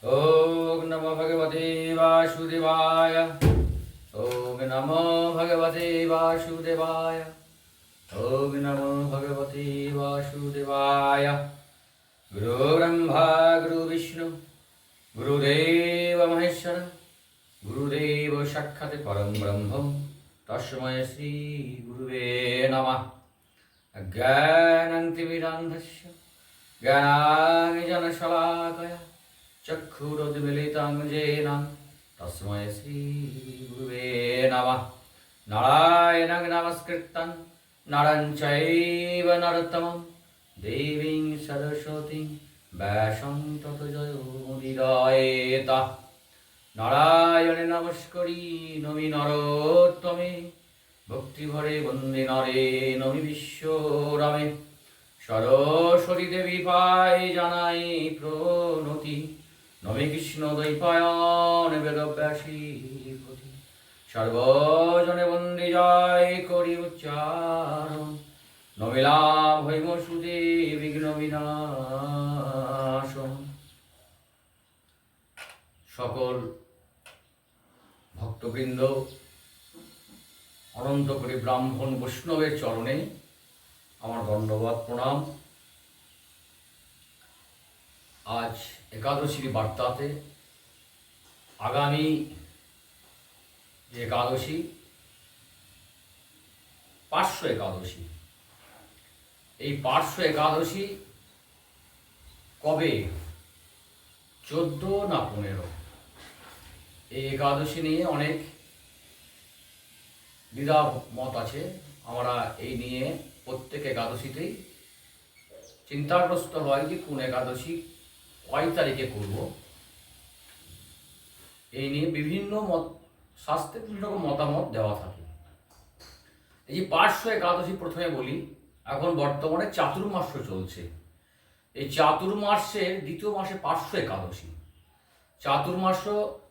ओम नमो भगवते वासुदेवाय। ओम नमो भगवते वासुदेवाय। ओम नमो भगवते वासुदेवाय। गुरु ब्रह्मा गुरु विष्णु गुरुदेव महेश्वर गुरुदेव साक्षात् परम ब्रह्म तस्मै श्री गुरुवे नमः। अज्ञानन्तिमिरान्धस्य ज्ञानाञ्जनशलाकया चक्षुरुन्मीलितं येन तस्मै श्रीगुरुवे नमः। नारायणं नमस्कृतं नरं चैव नरोत्तमं देवीं सरस्वतीं व्यासं ततो जयोमुदीरयेत्। नारायणे नमस्करि नमि नरोत्तमे भक्तिभरे वन्दे नरे नमि विश्वरमे। सरस्वती देवी पाय জানাই প্রণতি নমে কৃষ্ণ দ্বৈপায়ন বেদব্যাসী পতি। সর্বজনে বন্দে যায় করি উচ্চারণ নমিলাভ হৈমসুদে বিঘ্ন বিনাশন। সকল ভক্তবৃন্দ অনন্ত করে ব্রাহ্মণ বৈষ্ণবের চরণে আমার ধন্যবাদ প্রণাম। আজ একাদশীর বার্তাতে আগামী যে একাদশী পার্শ্ব একাদশী, এই পার্শ্ব একাদশী কবে, 14 না 15, এই একাদশী নিয়ে অনেক দ্বিধা মত আছে। আমরা এই নিয়ে প্রত্যেক একাদশীতেই চিন্তাগ্রস্ত হয় যে কোন একাদশী কয় তারিখে করব। এই নিয়ে বিভিন্ন মত, শাস্ত্রে বিভিন্ন রকম মতামত দেওয়া থাকে। এই যে পার্শ্ব একাদশী প্রথমে বলি, এখন বর্তমানে চাতুর্মাস্য চলছে। এই চাতুর্মাসের দ্বিতীয় মাসে পার্শ্ব একাদশী। চাতুর্মাস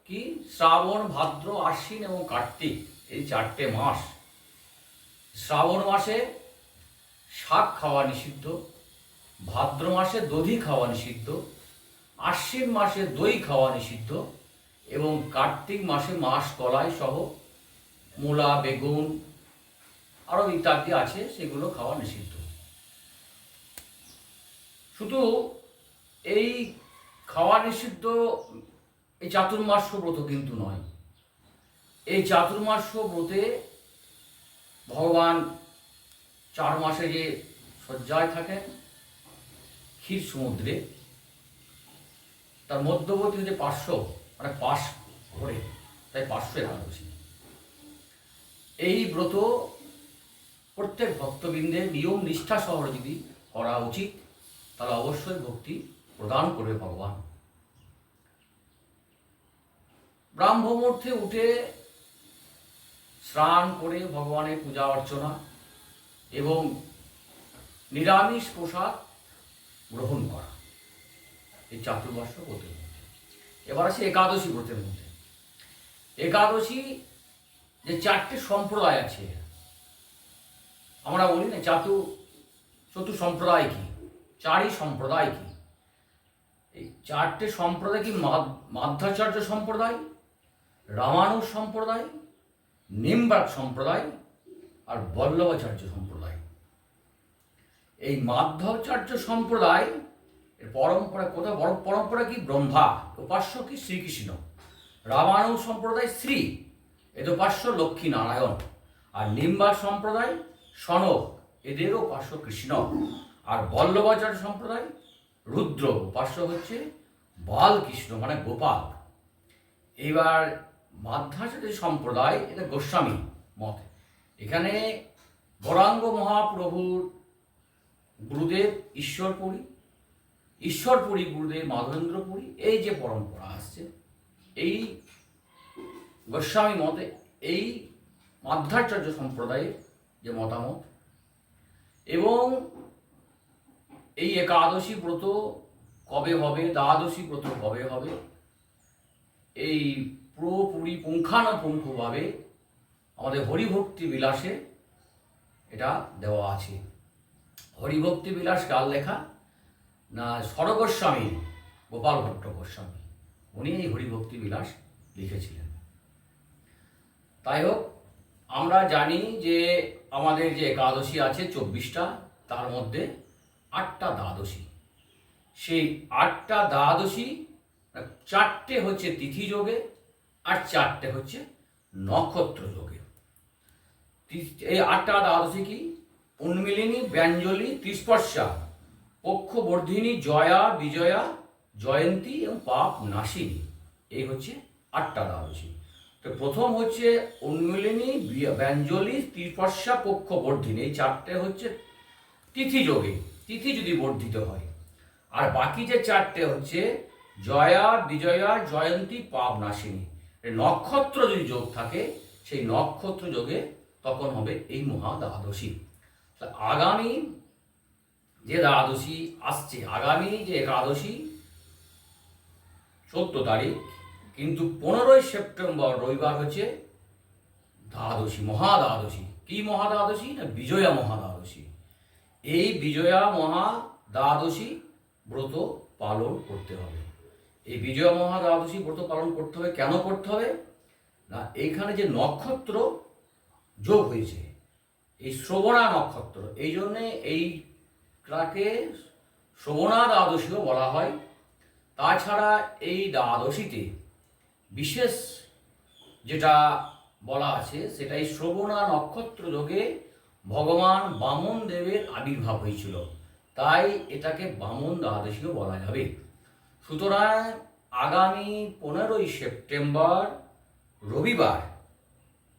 কি? শ্রাবণ, ভাদ্র, আশ্বিন এবং কার্তিক, এই 4টে মাস। শ্রাবণ মাসে শাক খাওয়া নিষিদ্ধ, ভাদ্র মাসে দধি খাওয়া নিষিদ্ধ, আশ্বিন মাসে দই খাওয়া নিষিদ্ধ এবং কার্তিক মাসে মাস কলাই সহ মূলা, বেগুন আরও ইত্যাদি আছে, সেগুলো খাওয়া নিষিদ্ধ। শুধু এই খাওয়া নিষিদ্ধ এই চাতুর্মাস্য ব্রত কিন্তু নয়। এই চাতুর্মাস্য ব্রতে ভগবান 4 মাসে যে শয্যায় থাকেন ক্ষীর সমুদ্রে, তার মধ্যবর্তী হচ্ছে পার্শ্ব, মানে পাশ ঘরে, তাই পার্শ্ব একাদশী। এই ব্রত প্রত্যেক ভক্তবৃন্দের নিয়ম নিষ্ঠা সহ যদি করা উচিত, তাহলে অবশ্যই ভক্তি প্রদান করবে ভগবান। ব্রাহ্মমুহূর্তে উঠে স্নান করে ভগবানের পূজা অর্চনা এবং নিরামিষ প্রসাদ গ্রহণ করা, এই চাতুর্মাস্য ব্রতের মধ্যে। এবার আছে একাদশী ব্রতের মধ্যে। একাদশী যে 4টে সম্প্রদায় আছে, আমরা বলি না চতু সম্প্রদায় কি, 4ই সম্প্রদায় কি। এই 4টে সম্প্রদায় কি? মাধ্যাচার্য সম্প্রদায়, রামানুজ সম্প্রদায়, নিম্বার্ক সম্প্রদায় আর বল্লভাচার্য সম্প্রদায়। এই মাধ্যাচার্য সম্প্রদায় এর পরম্পরা কোথাও বড় পরম্পরা কি? ব্রহ্মা, উপাস্য কি? শ্রীকৃষ্ণ। রামানুজ সম্প্রদায় শ্রী, এদের উপাস্য লক্ষ্মী নারায়ণ। আর নিম্বার্ক সম্প্রদায় সনক, এদেরও উপাস্য কৃষ্ণ। আর বল্লভাচার্য সম্প্রদায় রুদ্র, উপাস্য হচ্ছে বালকৃষ্ণ, মানে গোপাল। এইবার মাধ্যাচার্য সম্প্রদায়, এটা গোস্বামী মত। এখানে গৌরাঙ্গ মহাপ্রভুর গুরুদেব ঈশ্বরপুরী, ঈশ্বরপুরী গুরুদেব মাধবেন্দ্রপুরী, এই যে পরম্পরা আসছে, এই গোস্বামী মতে এই মাধ্যাচার্য সম্প্রদায়ের যে মতামত। এবং এই একাদশী ব্রত কবে হবে, দ্বাদশী ব্রত কবে হবে, এই পুরোপুরি পুঙ্খানুপুঙ্খভাবে আমাদের হরিভক্তি বিলাসে এটা দেওয়া আছে। হরিভক্তি বিলাস কার লেখা? না, স্বরগোস্বামী, গোপাল ভট্ট গোস্বামী। উনি এই হরিভক্তি বিলাস লিখেছিলেন। তাই হোক, আমরা জানি যে আমাদের যে একাদশী আছে 24টা, তার মধ্যে 8টা দ্বাদশী। সেই 8টা দ্বাদশী 4টে হচ্ছে তিথি যোগে আর 4টে হচ্ছে নক্ষত্র যোগে। এই 8টা দ্বাদশী কি? উন্মিলিনী, ব্যঞ্জলি, ত্রিস্পর্শা, পক্ষবর্ধিনী, জয়া, বিজয়া, জয়ন্তী এবং পাপ নাশিনী। এই হচ্ছে 8টা দ্বাদশী। তো প্রথম হচ্ছে উন্মিলিনী, ব্যঞ্জলি, ত্রিস্পর্শা, পক্ষবর্ধিনী। এই 4টে হচ্ছে তিথি যোগে, তিথি যদি বর্ধিত হয়। আর বাকি যে 4টে হচ্ছে জয়া, বিজয়া, জয়ন্তী, পাপ নাশিনী। নক্ষত্র যদি যোগ থাকে, সেই নক্ষত্র যোগে তখন হবে এই মহা দ্বাদশী। আগামী যে দ্বাদশী আসছে, আগামী যে একাদশী 14 তারিখ, কিন্তু 15ই সেপ্টেম্বর রবিবার হচ্ছে দ্বাদশী, মহা দ্বাদশী। কি মহা দ্বাদশী? না বিজয়া মহা দ্বাদশী। এই বিজয়া মহা দ্বাদশী ব্রত পালন করতে হবে। এই বিজয়া মহা দ্বাদশী ব্রত পালন করতে হবে। কেন করতে হবে? না এইখানে যে নক্ষত্র যোগ হয়েছে, এই শ্রবণা নক্ষত্র, এই জন্যে এইটাকে শ্রবণা দ্বাদশীও বলা হয়। তাছাড়া এই দ্বাদশীতে বিশেষ যেটা বলা আছে, সেটা এই শ্রবণা নক্ষত্র যোগে ভগবান বামন দেবের আবির্ভাব হয়েছিল, তাই এটাকে বামন দ্বাদশীও বলা যাবে। সুতরাং আগামী 15ই সেপ্টেম্বর রবিবার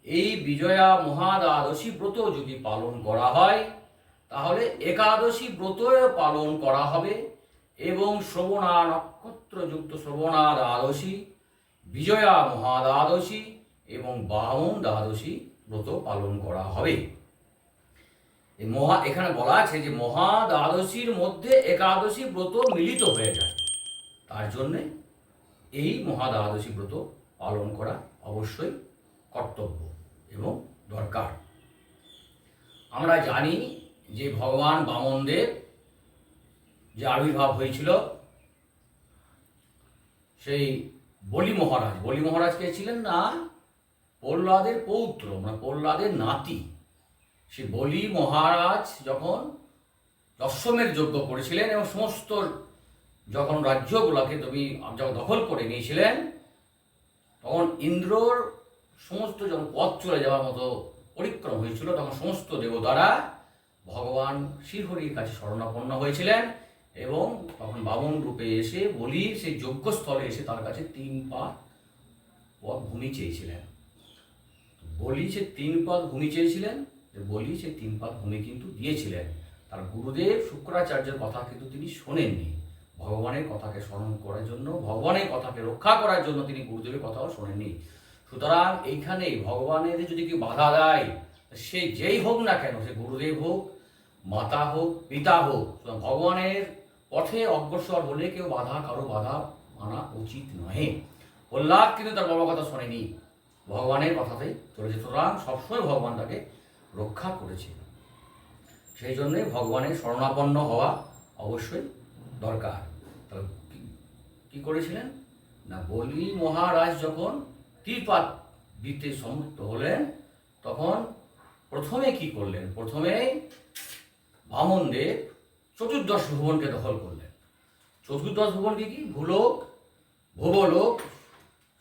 এই বিজয়া মহাদ্বাদশী ব্রত যদি পালন করা হয়, তাহলে একাদশী ব্রত পালন করা হবে এবং শ্রবণা নক্ষত্রযুক্ত শ্রবণা দ্বাদশী, বিজয়া মহাদ্বাদশী এবং বামন দ্বাদশী ব্রত পালন করা হবে। এখানে বলা আছে যে মহা দ্বাদশীর মধ্যে একাদশী ব্রত মিলিত হয়ে যায়, তার জন্যে এই মহা দ্বাদশী ব্রত পালন করা অবশ্যই কর্তব্য এবং দরকার। আমরা জানি যে ভগবান বামনদেব যে আবির্ভাব হয়েছিল, সেই বলি মহারাজ কে ছিলেন? না প্রহ্লাদের পৌত্র, মানে প্রহ্লাদের নাতি। সে বলি মহারাজ যখন অশ্বমেধ যজ্ঞ করেছিলেন এবং সমস্ত যখন রাজ্যগুলোকে যখন দখল করে নিয়েছিলেন, তখন ইন্দ্রর সমস্ত যখন পথ চলে যাওয়ার মতো পরিক্রম হয়েছিল, তখন সমস্ত দেবতারা ভগবান শ্রীহরির কাছে শরণাপন্ন হয়েছিলেন এবং তখন বামন রূপে এসে বলির সেই যজ্ঞস্থলে এসে তার কাছে 3 পাদ ভূমি চেয়েছিলেন। বলি সে 3 পাদ ভূমি চেয়েছিলেন, বলি সে 3 পাদ ভূমি কিন্তু দিয়েছিলেন। তার গুরুদেব শুক্রাচার্যের কথা কিন্তু তিনি শোনেননি। ভগবানের কথাকে স্মরণ করার জন্য, ভগবানের কথাকে রক্ষা করার জন্য তিনি গুরুদেবের কথাও শোনেননি। সুতরাং এইখানে ভগবানের যদি কেউ বাধা দেয়, সে যেই হোক না কেন, সে গুরুদেব হোক, মাতা হোক, পিতা হোক, ভগবানের পথে অগ্রসর হলে কেউ কারো বাধা মানা উচিত নহে। প্রহ্লাদ কিন্তু তার বাবার কথা শোনেনি, ভগবানের কথাতেই চলেছে। সুতরাং সবসময় ভগবান তাকে রক্ষা করেছে। সেই জন্যে ভগবানের শরণাপন্ন হওয়া অবশ্যই দরকার। কি করেছিলেন? না বলি মহারাজ যখন তীরপাত দিতে সম্মত হলেন, তখন প্রথমে কি করলেন? প্রথমে বামনদেব 14 ভুবনকে দখল করলেন। 14 ভুবন কি? ভূলোক, ভুবলোক,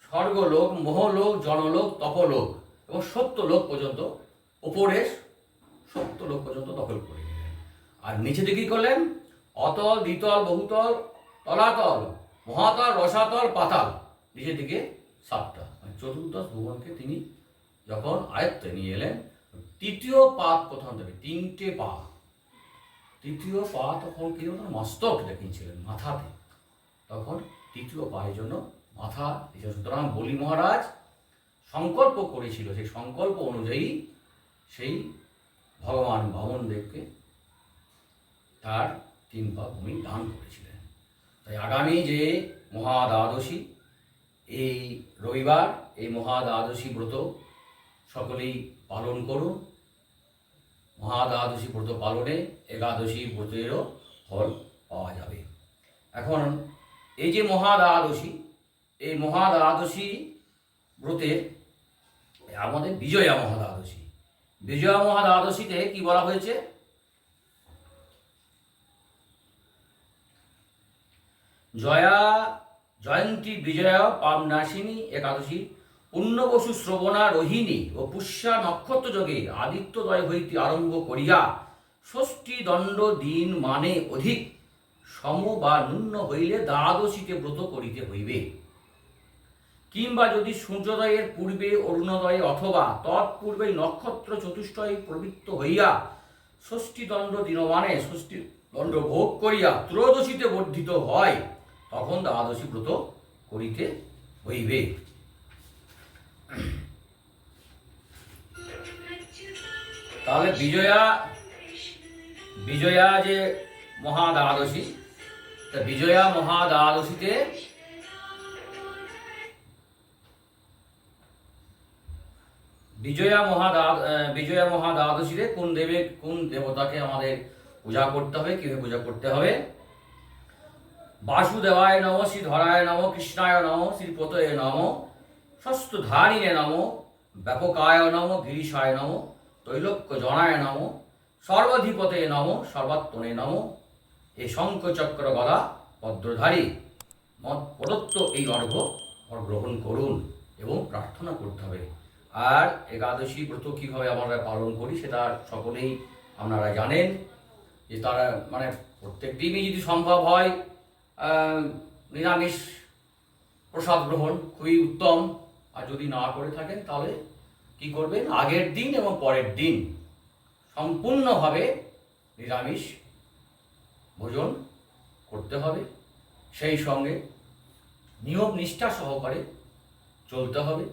স্বর্গলোক, মোহলোক, জনলোক, তপলোক এবং 70 লোক পর্যন্ত, ওপরে 70 লোক পর্যন্ত দখল করে নিলেন। আর নিচে দিকে কি করলেন? অতল, দ্বিতল, বহুতল, তলাতল, মহাতল, রসাতল, পাতাল, নিচের দিকে 7টা। 14 ভুবনকে তিনি যখন আয়ত্তে নিয়ে এলেন, তৃতীয় পাদ প্রথম দেবে 3টে পা। তৃতীয় পা তখন কি মস্তক দেখিয়েছিলেন মাথাতে, তখন তৃতীয় পায়ের জন্য মাথা। সুতরাং বলি মহারাজ সংকল্প করেছিল, সেই সংকল্প অনুযায়ী সেই ভগবান বামনদেবকে তার 3 পা ভূমি দান করেছিলেন। তাই আগামী যে মহা দ্বাদশী, এই রবিবার, এই মহা দ্বাদশী ব্রত সকলেই পালন করুন। মহা দ্বাদশী ব্রত পালনে একাদশী ব্রতেরও ফল পাওয়া যাবে। এখন এই যে মহা দ্বাদশী, এই মহাদ্বাদশী ব্রতের আমাদের বিজয়া মহাদ্বাদশী। বিজয়া মহাদ্বাদশীতে কি বলা হয়েছে? জয়া জয়ন্তী বিজয়া পাবনাশিনী একাদশী পুণ্যবসু শ্রবণা রোহিণী ও পুষ্যা নক্ষত্র যোগে আদিত্যদয় হইতে আরম্ভ করিয়া ষষ্ঠী দণ্ড দিন মানে অধিক সম বা ন্যূন হইলে দ্বাদশীতে ব্রত করিতে হইবে। কিংবা যদি সূর্যোদয়ের পূর্বে অরুণোদয়ে অথবা তৎপূর্বেই নক্ষত্র চতুষ্টয়ে প্রবৃত্ত হইয়া ষষ্ঠী দণ্ড দিনমানে ষষ্ঠী দণ্ড ভোগ করিয়া ত্রয়োদশীতে বর্ধিত হয়, তখন দ্বাদশী ব্রত করিতে হইবে। তাহলে বিজয়া যে মহাদ্বাদশী, তা বিজয়া মহাদ্বাদশীতে বিজয়া মহাদ্বাদশীতে কোন দেবতাকে আমাদের পূজা করতে হবে, কিভাবে পূজা করতে হবে? বাসুদেবায় নম, শ্রীধরায় নম, কৃষ্ণায় নম, শ্রীপতয়ে নম, ষষ্ঠধারিণে নম, ব্যাপকায় নম, গিরিশায় নম, তৈলোক্য জনায় নম, সর্বাধিপতে নম, সর্বাত্মনে নম, এই শঙ্খচক্র গদা পদ্মধারী প্রদত্ত এই অর্ঘ্য গ্রহণ করুন এবং প্রার্থনা করতে হবে। আর একাদশী ব্রত কীভাবে আমরা পালন করি সেটা সকলেই আপনারা জানেন, যে তারা মানে প্রত্যেক দিনই যদি সম্ভব হয় নিরামিষ প্রসাদ গ্রহণ খুবই উত্তম। আর যদি না করে থাকেন তাহলে কি করবেন? আগের দিন এবং পরের দিন সম্পূর্ণভাবে নিরামিষ ভোজন করতে হবে, সেই সঙ্গে নিয়ম নিষ্ঠা সহকারে চলতে হবে।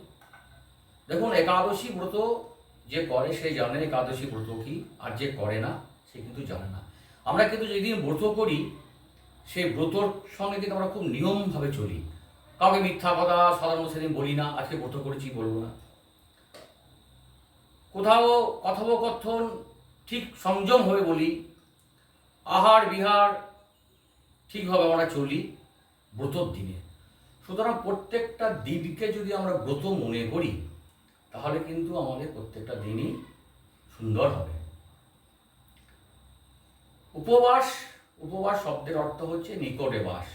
দেখুন, একাদশী ব্রত যে করে সে জানে একাদশী ব্রত কি, আর যে করে না সে কিন্তু জানে না। আমরা কিন্তু যেদিন ব্রত করি সেই ব্রতর সঙ্গে কিন্তু আমরা খুব নিয়মভাবে চলি। কাউকে মিথ্যা কথা সাধারণত সেদিন বলি না, আজকে ব্রত করেছি বলবো না। কোথাও কথোপকথন ঠিক সংযমভাবে বলি, আহার বিহার ঠিকভাবে আমরা চলি ব্রতর দিনে। সুতরাং প্রত্যেকটা দিনকে যদি আমরা ব্রত মনে করি তাহলে কিন্তু আমাদের প্রত্যেকটা দিনই সুন্দর হবে। উপবাস শব্দের অর্থ হচ্ছে নিকটে বাস।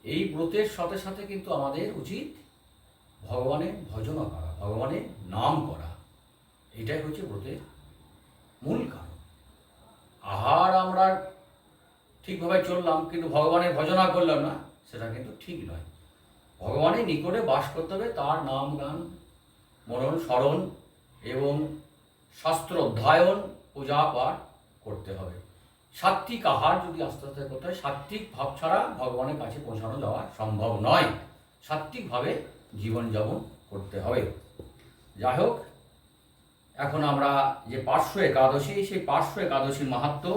এই ব্রতের সাথে সাথে কিন্তু আমাদের উচিত ভগবানের ভজনা করা, ভগবানের নাম করা। এটাই হচ্ছে ব্রতের মূল কারণ। আহার আমরা ঠিকভাবে চললাম কিন্তু ভগবানের ভজনা করলাম না, সেটা কিন্তু ঠিক নয়। ভগবানের নিকটে বাস করতে হবে, তার নাম গান মনন স্মরণ এবং শাস্ত্র অধ্যয়ন পূজা পাঠ করতে হবে। সাত্ত্বিক আহার যদি আস্তে আস্তে করতে হয়, সাত্ত্বিক ভাব ছাড়া ভগবানের কাছে পৌঁছানো যাওয়া সম্ভব নয়। সাত্ত্বিকভাবে জীবনযাপন করতে হবে। যাই হোক, এখন আমরা যে পার্শ্ব একাদশী, সেই পার্শ্ব একাদশীর মাহাত্ম্য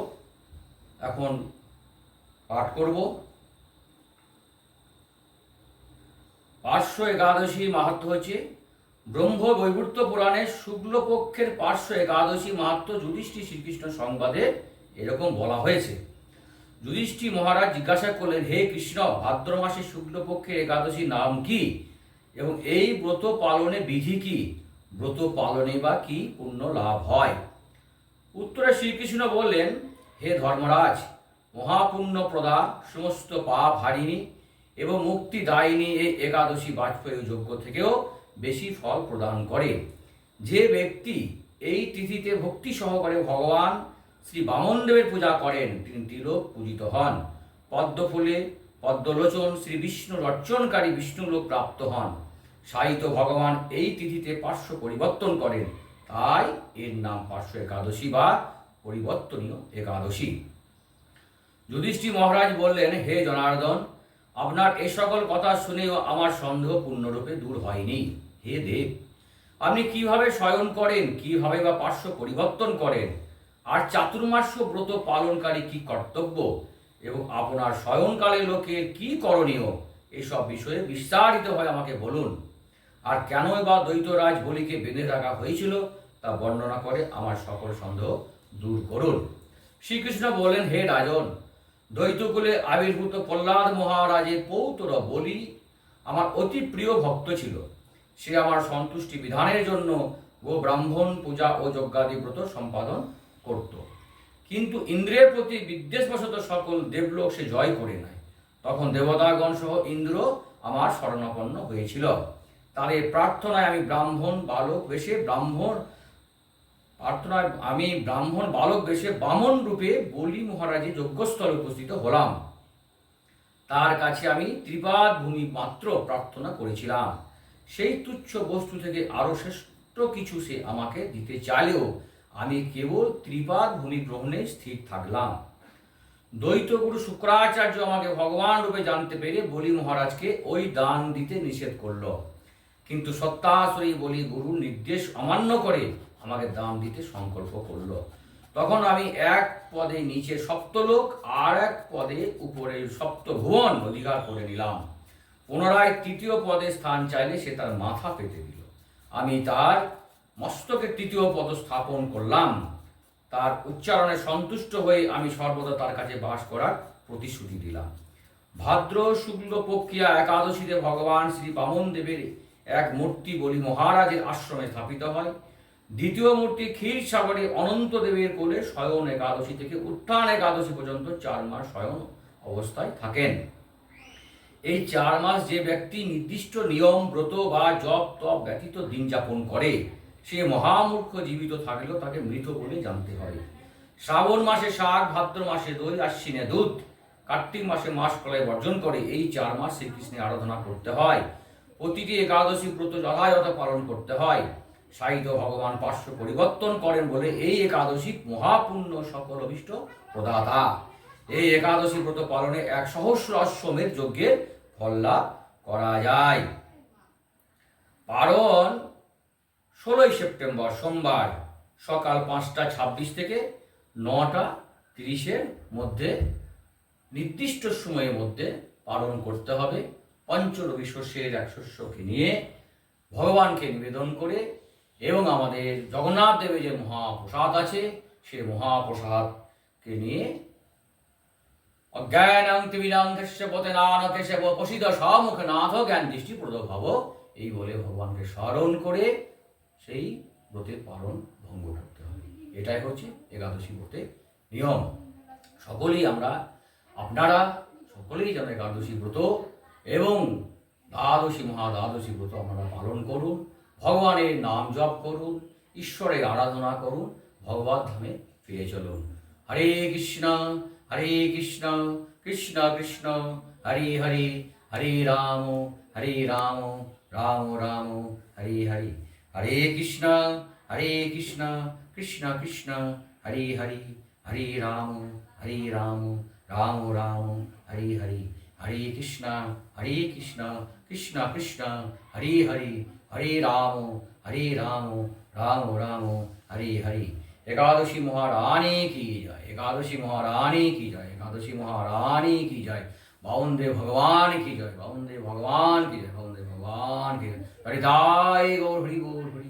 এখন পাঠ করব। পার্শ্ব একাদশীর মাহাত্ম্য হচ্ছে ব্রহ্ম বৈবর্ত পুরাণের শুক্লপক্ষের পার্শ্ব একাদশী মাহাত্ম্য যুধিষ্ঠির শ্রীকৃষ্ণ সংবাদে এরকম বলা হয়েছে। যুধিষ্ঠির মহারাজ জিজ্ঞাসা করলেন, হে কৃষ্ণ, ভাদ্র মাসের শুক্লপক্ষের একাদশী নাম কি এবং এই ব্রত পালনে বিধি কি? ব্রত পালনে বা কি পুণ্য লাভ হয়? উত্তরে শ্রীকৃষ্ণ বললেন, হে ধর্মরাজ, মহাপুণ্যপ্রদা, সমস্ত পাপ হারিণী এবং মুক্তিদায়িনী এই একাদশী বাজপেয়ী যজ্ঞ থেকেও বেশি ফল প্রদান করে। যে ব্যক্তি এই তিথিতে ভক্তি সহকারে ভগবান শ্রী বামনদেবের পূজা করেন তিনি তিলোক পূজিত হন। পদ্মফুলে পদ্মলোচন শ্রী বিষ্ণুর অর্চনকারী বিষ্ণুলোক প্রাপ্ত হন। সাহিত্য ভগবান এই তিথিতে পার্শ্ব পরিবর্তন করেন, তাই এর নাম পার্শ্ব একাদশী বা পরিবর্তনীয় একাদশী। যুধিষ্ঠির মহারাজ বললেন, হে জনার্দন, আপনার এ সকল কথা শুনেও আমার সন্দেহ পূর্ণরূপে দূর হয়নি। হে দেব, আপনি কিভাবে শয়ন করেন, কিভাবে বা পার্শ্ব পরিবর্তন করেন, আর চাতুর্মাস্য ব্রত পালনকারী কি কর্তব্য এবং আপনার শয়নকালে লোকের কি করণীয়, এসব বিষয়ে বিস্তারিতভাবে আমাকে বলুন। আর কেনই বা দ্বৈতরাজ বলিকে বেঁধে রাখা হয়েছিল তা বর্ণনা করে আমার সকল সন্দেহ দূর করুন। শ্রীকৃষ্ণ বলেন, হে রাজন, দ্বৈতকুলে আবির্ভূত প্রহ্লাদ মহারাজের পৌত্র বলি আমার অতি প্রিয় ভক্ত ছিল। সে আমার সন্তুষ্টি বিধানের জন্য গো ব্রাহ্মণ পূজা ও যজ্ঞাদি ব্রত সম্পাদন করত। কিন্তু ইন্দ্রের প্রতি বিদ্বেষবশত সকল দেবলোক সে জয় করে নেয়। তখন দেবতাগণ সহ ইন্দ্র আমার শরণাপন্ন হয়েছিল। তার এই প্রার্থনায় আমি ব্রাহ্মণ বালক বেশে বামন রূপে বলি মহারাজের যজ্ঞস্থলে উপস্থিত হলাম। তার কাছে আমি ত্রিপাদ ভূমি মাত্র প্রার্থনা করেছিলাম। সেই তুচ্ছ বস্তু থেকে আরো শ্রেষ্ঠ কিছু সে আমাকে দিতে চাইলেও আমি কেবল ত্রিপাদ ভূমি গ্রহণে স্থির থাকলাম। দ্বৈতগুরু শুক্রাচার্য আমাকে ভগবান রূপে জানতে পেরে বলি মহারাজকে ওই দান দিতে নিষেধ করল। কিন্তু সত্যাশ্রয়ী বলি গুরুর নির্দেশ অমান্য করে আমাকে দান দিতে সংকল্প করল। তখন আমি এক পদে নিচে সপ্তলোক আর এক পদে উপরে সপ্তভুবন অধিকার করে নিলাম। পুনরায় তৃতীয় পদে স্থান চাইলে সে তার মাথা পেতে দিল। আমি তার মস্তকে তৃতীয় পদ স্থাপন করলাম। তার উচ্চারণে সন্তুষ্ট হয়ে আমি সর্বদা তার কাছে বাস করার প্রতিশ্রুতি দিলাম। ভাদ্র শুক্ল পক্ষিয়া একাদশীতে ভগবান শ্রী বামন দেবের এক মূর্তি বলি মহারাজের আশ্রমে স্থাপিত হয়। দ্বিতীয় মূর্তি ক্ষীরসাগরে অনন্ত দেবের কোলে শয়ন একাদশী থেকে উত্থান একাদশী পর্যন্ত 4 মাস শয়ন অবস্থায় থাকেন। এই 4 মাস যে ব্যক্তি নির্দিষ্ট নিয়ম ব্রত বা জপ তপ ব্যতীত দিন যাপন করে সে মহামূর্খ, জীবিত থাকলেও তাকে মৃত বলে জানতে হবে। শ্রাবণ মাসে শাক, ভাদ্র মাসে দই, আশ্বিনে দুধ, কার্তিক মাসে মাস কলাই বর্জন করে এই 4 মাস শ্রীকৃষ্ণের আরাধনা করতে হয়। প্রতিটি একাদশী ব্রত যথাযথ পালন করতে হয়। সাহিত্য ভগবান পার্শ্ব পরিবর্তন করেন বলে এই একাদশী মহাপুণ্য সকল অভিষ্ট প্রদাতা। এই একাদশী ব্রত পালনে 1 সহস্র অশ্বমেধ যজ্ঞের ফল লাভ করা যায়। পারণ 16 সেপ্টেম্বর সোমবার সকাল 5টা 26 থেকে 9টা 30-এর মধ্যে নির্দিষ্ট সময়ের মধ্যে পালন করতে হবে। পঞ্চরবি শস্যের 1 শস্যকে নিয়ে ভগবানকে নিবেদন করে এবং আমাদের জগন্নাথ দেবের যে মহাপ্রসাদ আছে সেই মহাপ্রসাদকে নিয়ে অজ্ঞানং তিমিরং কেশবতে নান কেশব প্রসিদ্ধ সমুখনাথ জ্ঞান দৃষ্টি প্রদভাব, এই বলে ভগবানকে স্মরণ করে সেই ব্রতের পালন ভঙ্গ করতে হবে। এটাই হচ্ছে একাদশী ব্রতের নিয়ম। আপনারা সকলেই যেন একাদশী ব্রত এবং মহাদ্বাদশী ব্রত আপনারা পালন করুন। ভগবানের নাম জপ করুন, ঈশ্বরের আরাধনা করুন, ভগবত ধামে ফিরে চলুন। হরে কৃষ্ণ কৃষ্ণ কৃষ্ণ হরে হরে, হরে রাম রাম রাম হরে হরে। হরে কৃষ্ণ কৃষ্ণ কৃষ্ণ হরে হরে, হরে রাম রাম রাম হরে হরে। হরে কৃষ্ণ কৃষ্ণ কৃষ্ণ হরে হরে, হরে রাম রাম রাম হরে হরে। एकादशी महारानी की जय, एकादशी महारानी की जय, एकादशी महारानी की जय। बाउंदे भगवान की जय, बाउंदे भगवान की जय, बाउंदे भगवान की जय। हरिदाय गौर हरि गौर हरि।